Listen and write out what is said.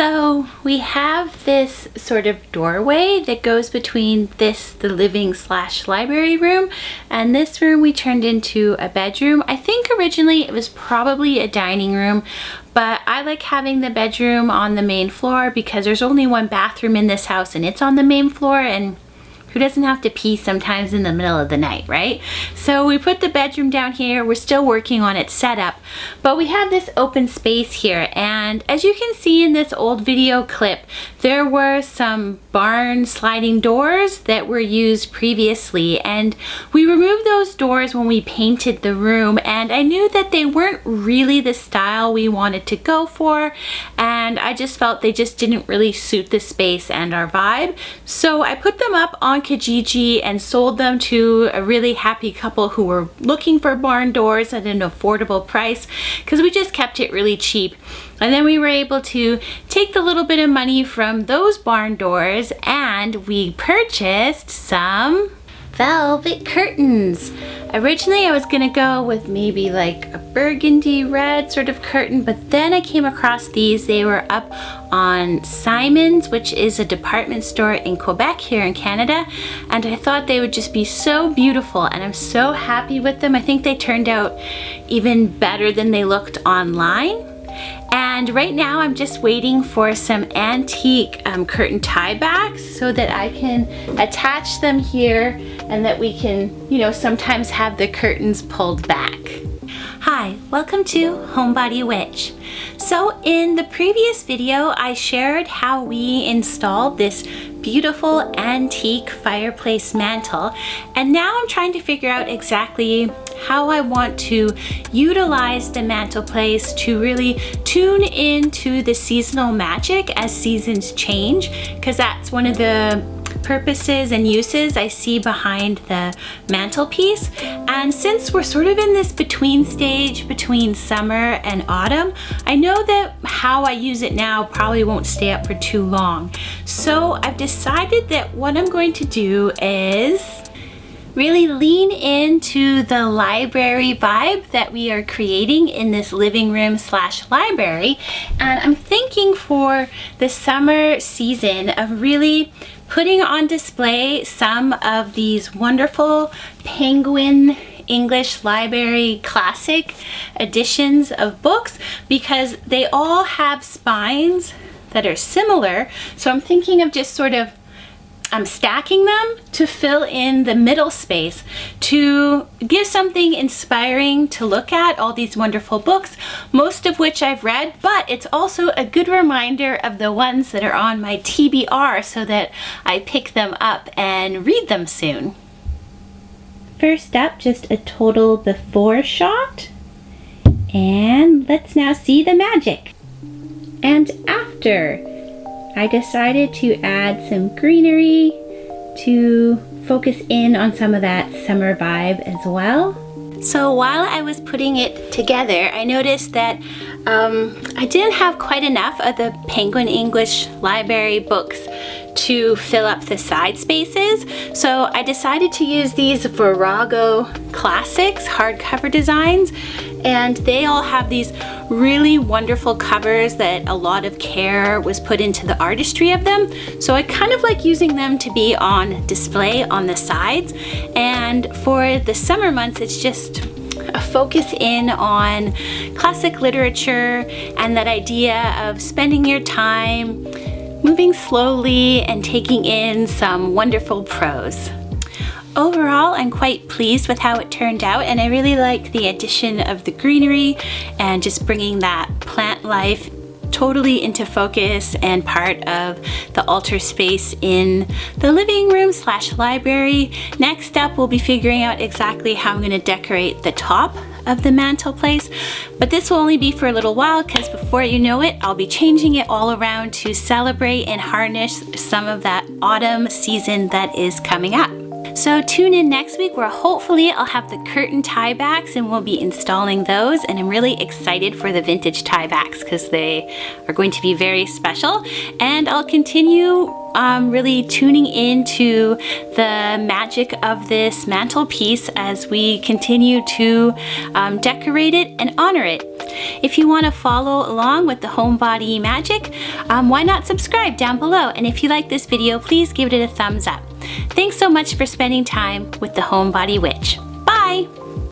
So we have this sort of doorway that goes between the living / library room, and this room we turned into a bedroom. I think originally it was probably a dining room, but I like having the bedroom on the main floor because there's only one bathroom in this house and it's on the main floor, and who doesn't have to pee sometimes in the middle of the night, right? So we put the bedroom down here. We're still working on its setup, but we have this open space here. And as you can see in this old video clip, there were some barn sliding doors that were used previously. And we removed those doors when we painted the room. And I knew that they weren't really the style we wanted to go for. And I just felt they just didn't really suit the space and our vibe. So I put them up on Kijiji and sold them to a really happy couple who were looking for barn doors at an affordable price because we just kept it really cheap. And then we were able to take the little bit of money from those barn doors and we purchased some velvet curtains. Originally I was gonna go with maybe like a burgundy red sort of curtain, but then I came across these. They were up on Simon's, which is a department store in Quebec here in Canada, and I thought they would just be so beautiful, and I'm so happy with them. I think they turned out even better than they looked online. And right now I'm just waiting for some antique curtain tie backs so that I can attach them here and that we can, you know, sometimes have the curtains pulled back. Hi, welcome to Homebody Witch. So in the previous video, I shared how we installed this beautiful antique fireplace mantle, and now I'm trying to figure out exactly how I want to utilize the mantelpiece to really tune into the seasonal magic as seasons change, because that's one of the purposes and uses I see behind the mantelpiece. And since we're sort of in this between stage between summer and autumn, I know that how I use it now probably won't stay up for too long. So I've decided that what I'm going to do is really lean into the library vibe that we are creating in this living room / library. And I'm thinking for the summer season of really putting on display some of these wonderful Penguin English Library classic editions of books, because they all have spines that are similar. So I'm thinking of just sort of stacking them to fill in the middle space to give something inspiring to look at, all these wonderful books, most of which I've read, but it's also a good reminder of the ones that are on my TBR so that I pick them up and read them soon. First up, just a total before shot, and let's now see the magic. And after, I decided to add some greenery to focus in on some of that summer vibe as well. So while I was putting it together, I noticed that I didn't have quite enough of the Penguin English Library books to fill up the side spaces. So I decided to use these Virago Classics hardcover designs, and they all have these really wonderful covers that a lot of care was put into the artistry of them. So I kind of like using them to be on display on the sides. And for the summer months, it's just a focus in on classic literature and that idea of spending your time moving slowly and taking in some wonderful prose. Overall, I'm quite pleased with how it turned out, and I really like the addition of the greenery and just bringing that plant life totally into focus and part of the altar space in the living room / library. Next up, we'll be figuring out exactly how I'm going to decorate the top of the mantelpiece, but this will only be for a little while because before you know it, I'll be changing it all around to celebrate and harness some of that autumn season that is coming up. So tune in next week where hopefully I'll have the curtain tie backs and we'll be installing those, and I'm really excited for the vintage tie backs because they are going to be very special. And I'll continue really tuning into the magic of this mantelpiece as we continue to decorate it and honor it. If you want to follow along with the Homebody magic, why not subscribe down below? And if you like this video, please give it a thumbs up. Thanks so much for spending time with the Homebody Witch. Bye!